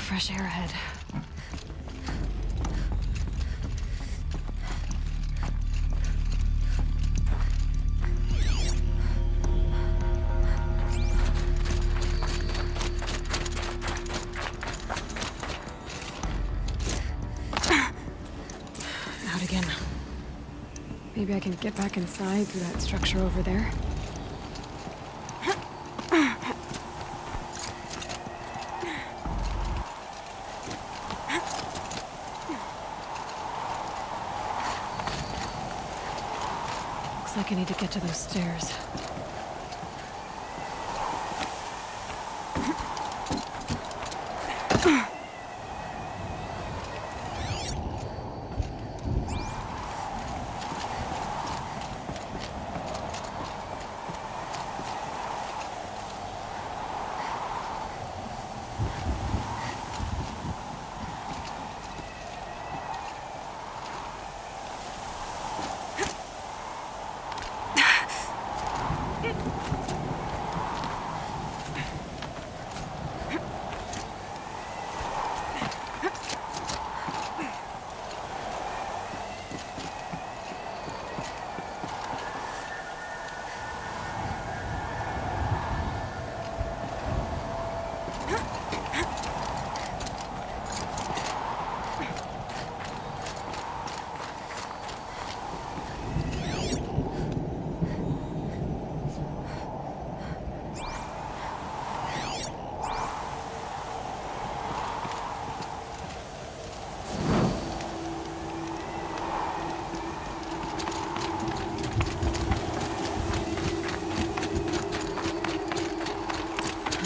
fresh air ahead. Out again. Maybe I can get back inside through that structure over there. Looks like I need to get to those stairs.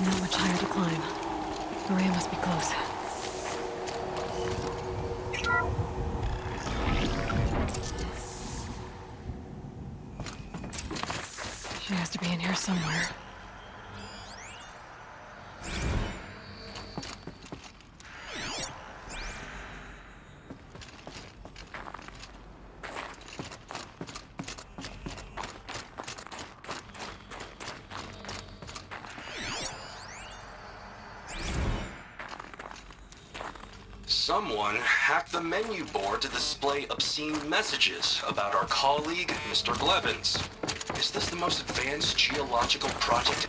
Not much higher to climb. Ourea must be close. She has to be in here somewhere. Someone hacked the menu board to display obscene messages about our colleague, Mr. Blevins. Is this the most advanced geological project?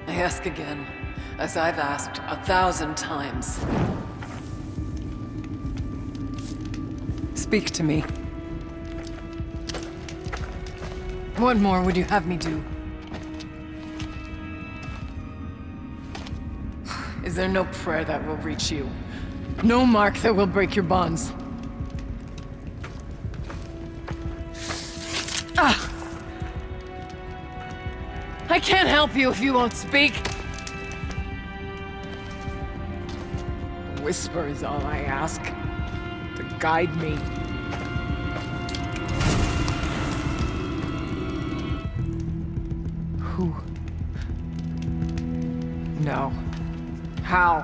I ask again, as I've asked 1,000 times. Speak to me. What more would you have me do? Is there no prayer that will reach you? No mark that will break your bonds? Ah! I can't help you if you won't speak! A whisper is all I ask. To guide me. Who? No. How?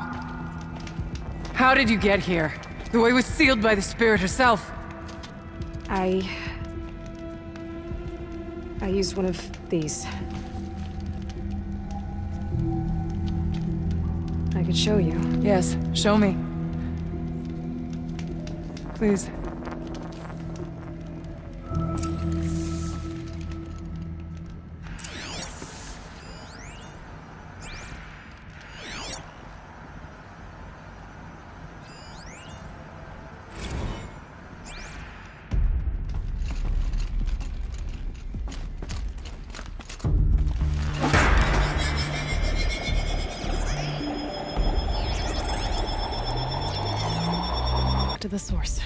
How did you get here? The way was sealed by the spirit herself. I used one of these. I could show you. Yes, show me. Please. To the source.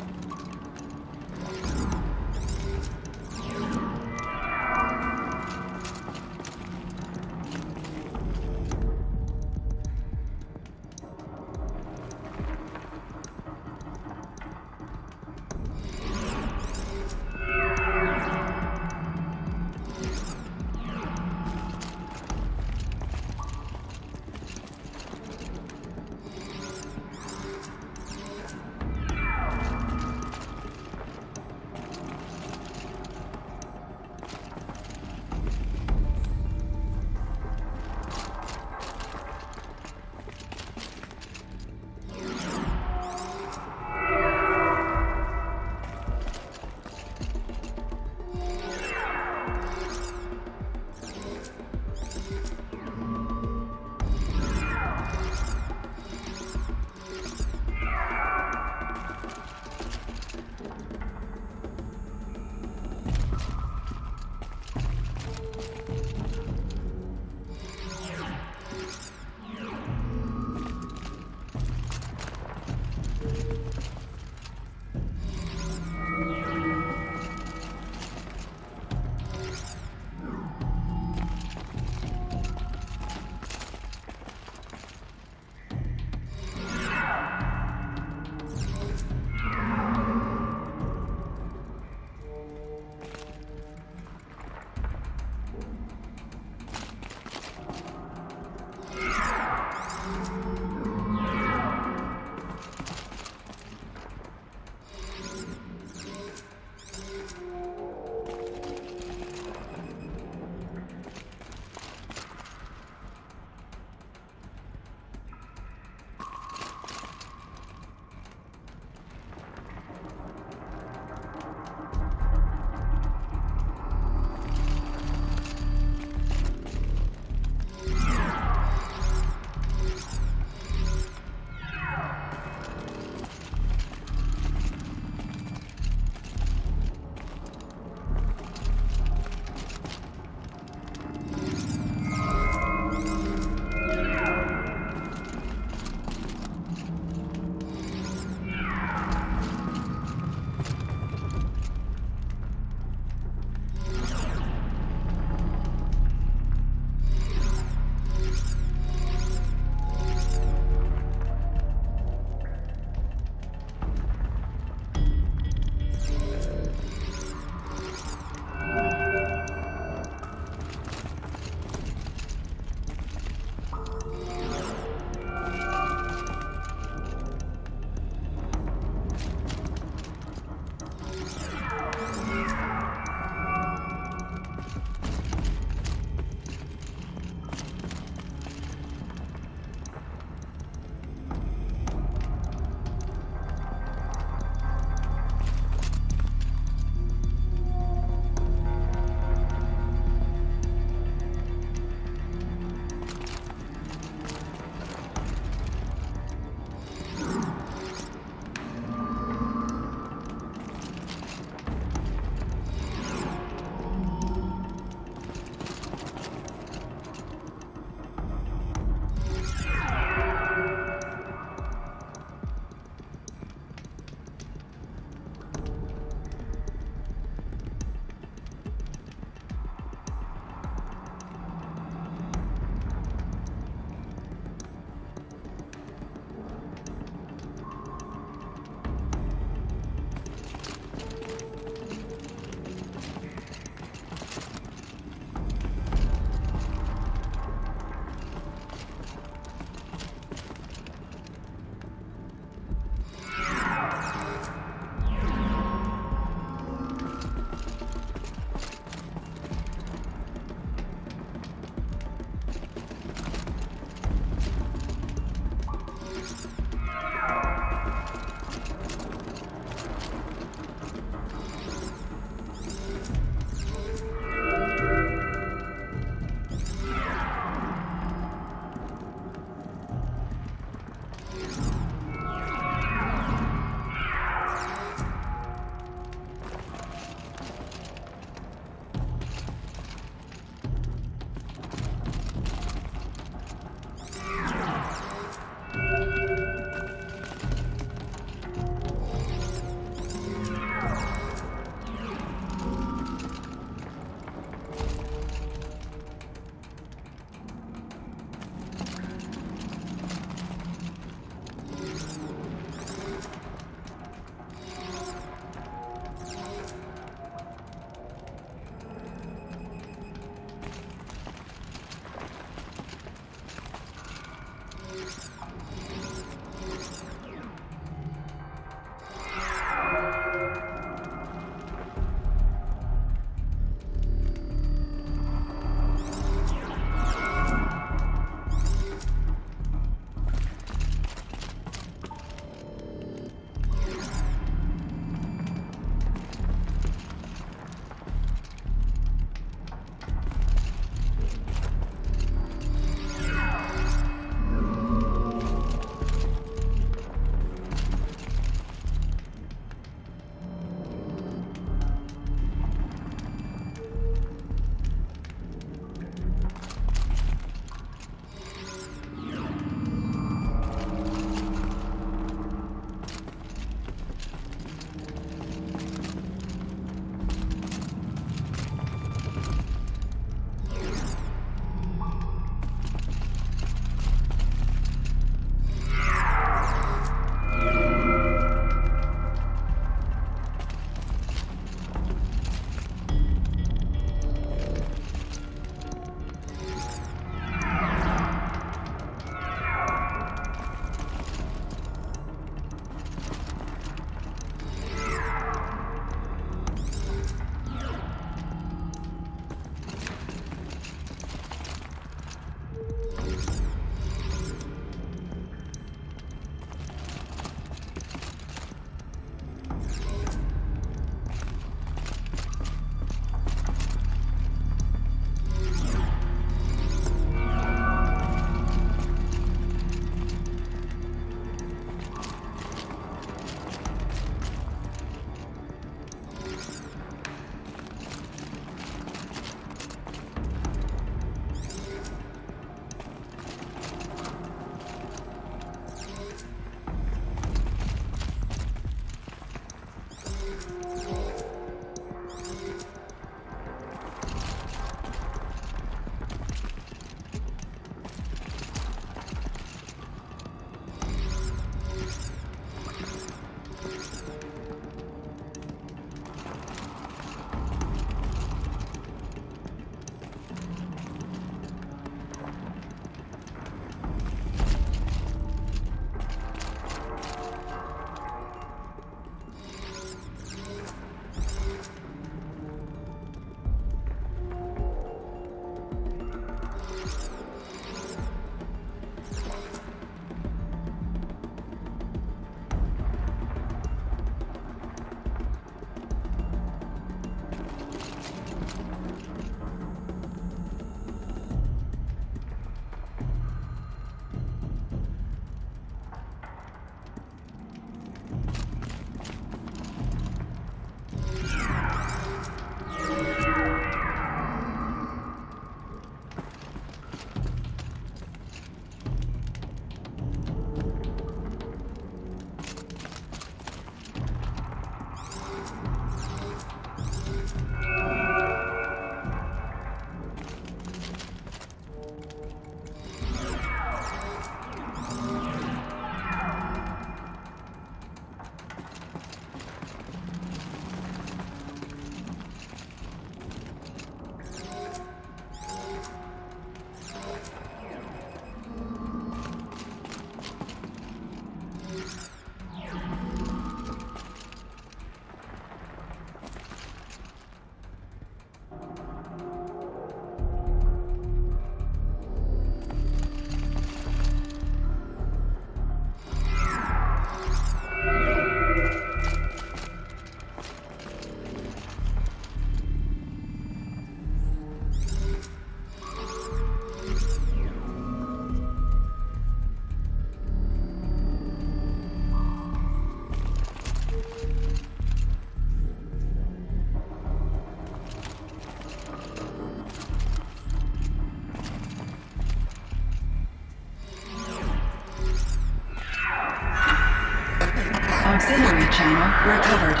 Auxiliary channel recovered.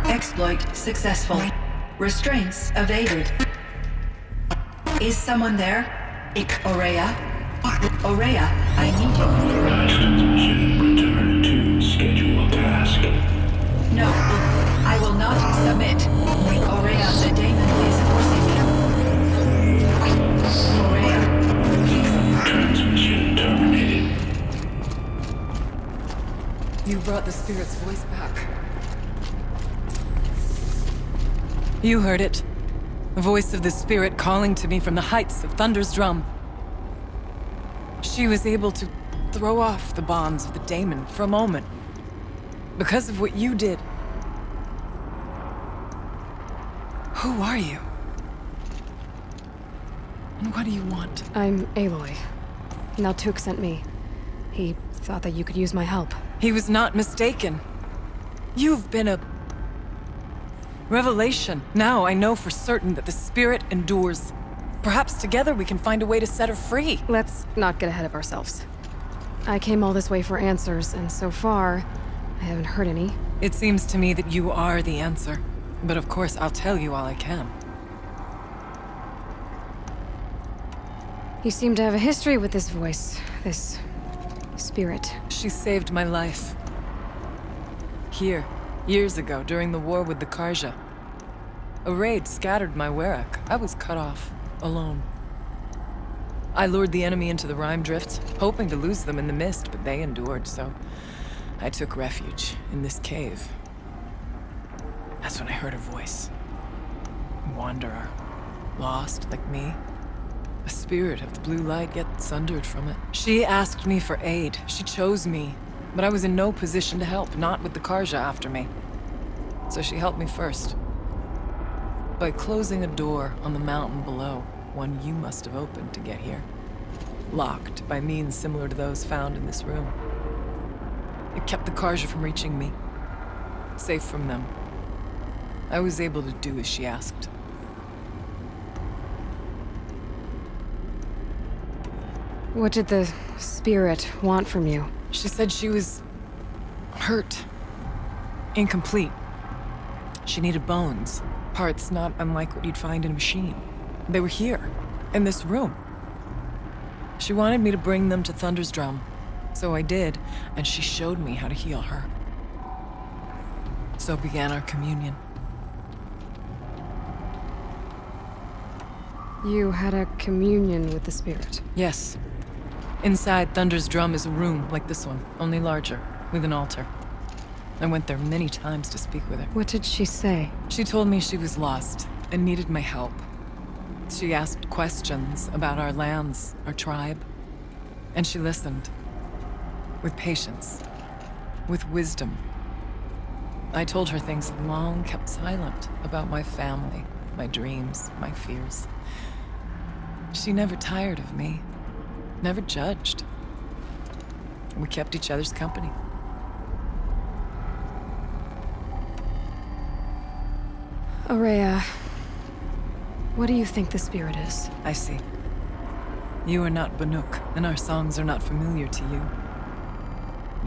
Exploit successful. Restraints evaded. Is someone there? Ourea? Ourea, I need you. Transmission return to scheduled task. No, I will not submit. Ourea, the daemon is forcing me. Ourea, please. Transmission terminated. You brought the spirit's voice back. You heard it. The voice of the spirit calling to me from the heights of Thunder's drum. She was able to throw off the bonds of the daemon for a moment. Because of what you did. Who are you? And what do you want? I'm Aloy. Now Took sent me. He thought that you could use my help. He was not mistaken. You've been a revelation. Now I know for certain that the spirit endures. Perhaps together we can find a way to set her free. Let's not get ahead of ourselves. I came all this way for answers, and so far, I haven't heard any. It seems to me that you are the answer. But of course, I'll tell you all I can. You seem to have a history with this voice, this spirit. She saved my life. Here, years ago, during the war with the Karja. A raid scattered my Werak. I was cut off, alone. I lured the enemy into the Rime Drifts, hoping to lose them in the mist, but they endured, so I took refuge in this cave. That's when I heard her voice. A wanderer. Lost, like me. A spirit of the blue light, yet sundered from it. She asked me for aid. She chose me. But I was in no position to help, not with the Karja after me. So she helped me first. By closing a door on the mountain below, one you must have opened to get here. Locked by means similar to those found in this room. It kept the Karja from reaching me. Safe from them. I was able to do as she asked. What did the spirit want from you? She said she was hurt. Incomplete. She needed bones. Parts not unlike what you'd find in a machine. They were here, in this room. She wanted me to bring them to Thunder's drum. So I did, and she showed me how to heal her. So began our communion. You had a communion with the spirit. Yes. Inside Thunder's drum is a room like this one, only larger, with an altar. I went there many times to speak with her. What did she say? She told me she was lost and needed my help. She asked questions about our lands, our tribe. And she listened. With patience. With wisdom. I told her things long kept silent about my family, my dreams, my fears. She never tired of me. Never judged. We kept each other's company. Ourea, what do you think the spirit is? I see. You are not Banuk, and our songs are not familiar to you.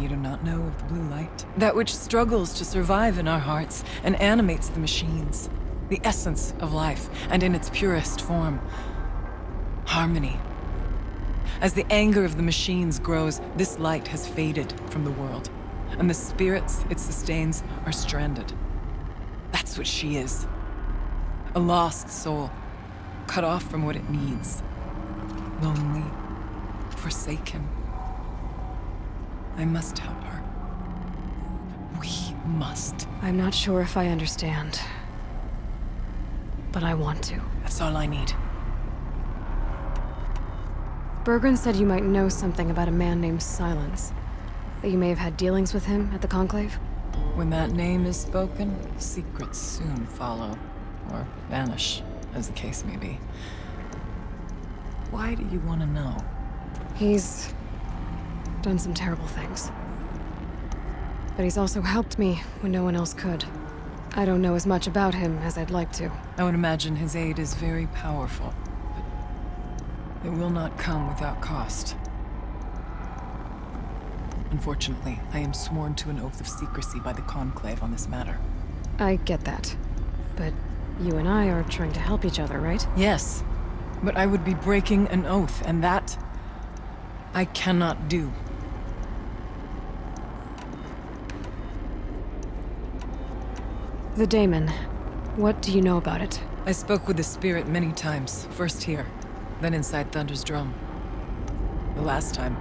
You do not know of the blue light. That which struggles to survive in our hearts and animates the machines. The essence of life, and in its purest form. Harmony. As the anger of the machines grows, this light has faded from the world. And the spirits it sustains are stranded. That's what she is. A lost soul, cut off from what it needs. Lonely, forsaken. I must help her. We must. I'm not sure if I understand. But I want to. That's all I need. Bergren said you might know something about a man named Silence. That you may have had dealings with him at the Conclave? When that name is spoken, secrets soon follow. Or vanish, as the case may be. Why do you want to know? He's done some terrible things. But he's also helped me when no one else could. I don't know as much about him as I'd like to. I would imagine his aid is very powerful, but it will not come without cost. Unfortunately, I am sworn to an oath of secrecy by the Conclave on this matter. I get that. But you and I are trying to help each other, right? Yes, but I would be breaking an oath, and that I cannot do. The daemon. What do you know about it? I spoke with the spirit many times, first here, then inside Thunder's drum. The last time,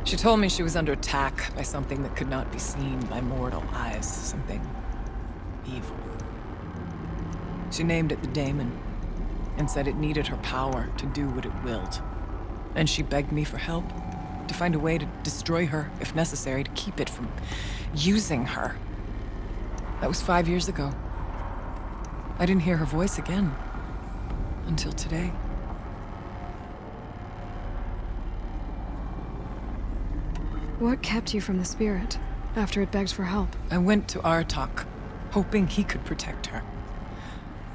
she told me she was under attack by something that could not be seen by mortal eyes, something evil. She named it the daemon, and said it needed her power to do what it willed. And she begged me for help, to find a way to destroy her, if necessary, to keep it from using her. That was 5 years ago. I didn't hear her voice again, until today. What kept you from the spirit, after it begged for help? I went to Artok, hoping he could protect her.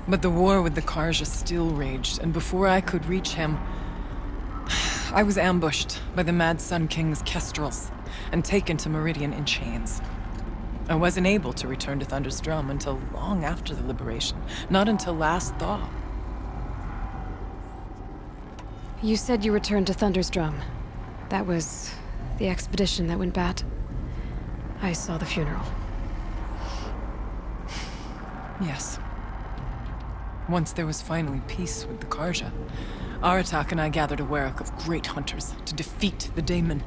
But the war with the Karja still raged, and before I could reach him, I was ambushed by the Mad Sun King's kestrels, and taken to Meridian in chains. I wasn't able to return to Thunder's Drum until long after the liberation, not until last thaw. You said you returned to Thunder's Drum. That was the expedition that went bad. I saw the funeral. Yes. Once there was finally peace with the Karja, Aratak and I gathered a Ourea of great hunters to defeat the daemon.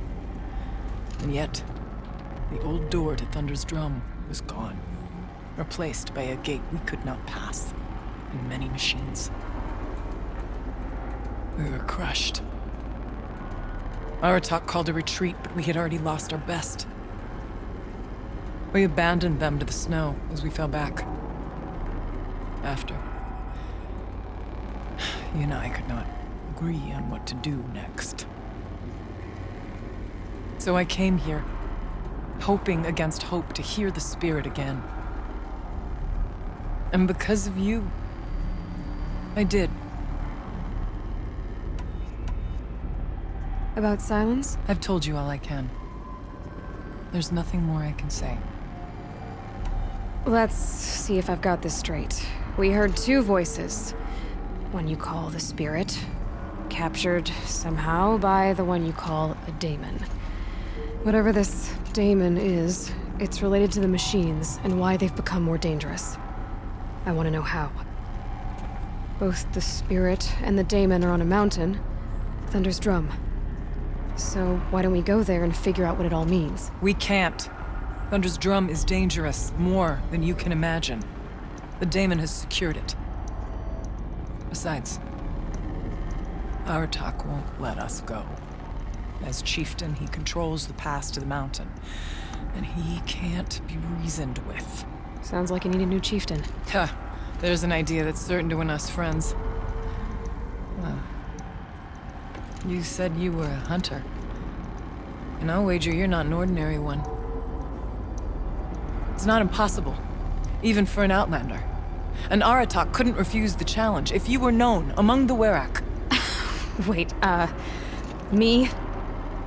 And yet, the old door to Thunder's Drum was gone, replaced by a gate we could not pass, and many machines. We were crushed. Aratak called a retreat, but we had already lost our best. We abandoned them to the snow as we fell back. After, he and I could not agree on what to do next. So I came here, hoping against hope to hear the spirit again. And because of you, I did. About silence? I've told you all I can. There's nothing more I can say. Let's see if I've got this straight. We heard two voices. One you call the spirit, captured somehow by the one you call a daemon. Whatever this daemon is, it's related to the machines and why they've become more dangerous. I want to know how. Both the spirit and the daemon are on a mountain, Thunder's Drum. So why don't we go there and figure out what it all means? We can't. Thunder's Drum is dangerous, more than you can imagine. The daemon has secured it. Besides, Aratak won't let us go. As chieftain, he controls the pass to the mountain, and he can't be reasoned with. Sounds like you need a new chieftain. Huh. There's an idea that's certain to win us friends. Well, you said you were a hunter. And I'll wager you're not an ordinary one. It's not impossible, even for an outlander. And Aratak couldn't refuse the challenge if you were known among the Werak. Wait, me?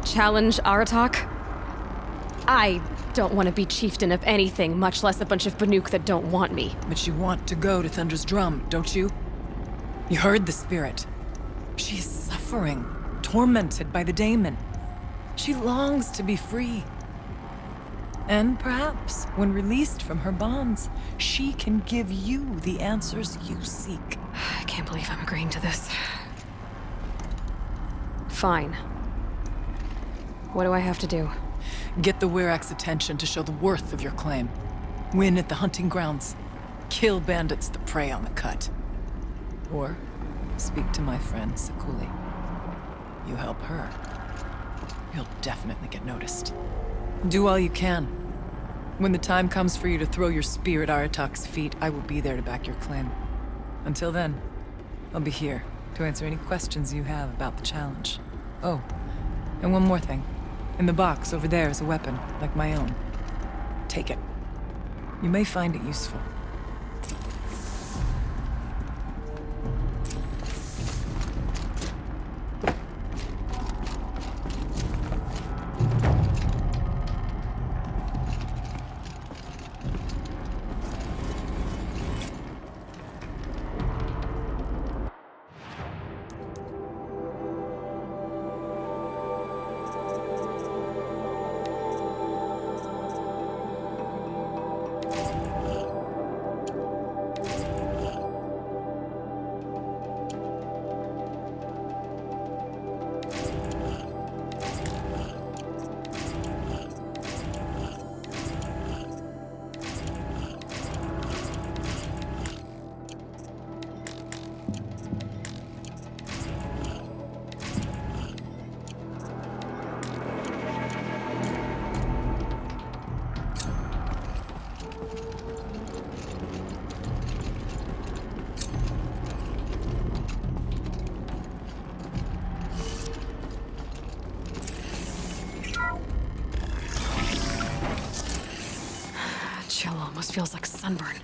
Challenge Aratak? I don't want to be chieftain of anything, much less a bunch of Banuk that don't want me. But you want to go to Thunder's Drum, don't you? You heard the spirit. She is suffering, tormented by the daemon. She longs to be free. And perhaps, when released from her bonds, she can give you the answers you seek. I can't believe I'm agreeing to this. Fine. What do I have to do? Get the Werak's attention to show the worth of your claim. Win at the hunting grounds. Kill bandits that prey on the cut. Or speak to my friend Sekuli. You help her, you'll definitely get noticed. Do all you can. When the time comes for you to throw your spear at Aratak's feet, I will be there to back your claim. Until then, I'll be here to answer any questions you have about the challenge. Oh, and one more thing. In the box over there is a weapon, like my own. Take it. You may find it useful. almost feels like sunburn.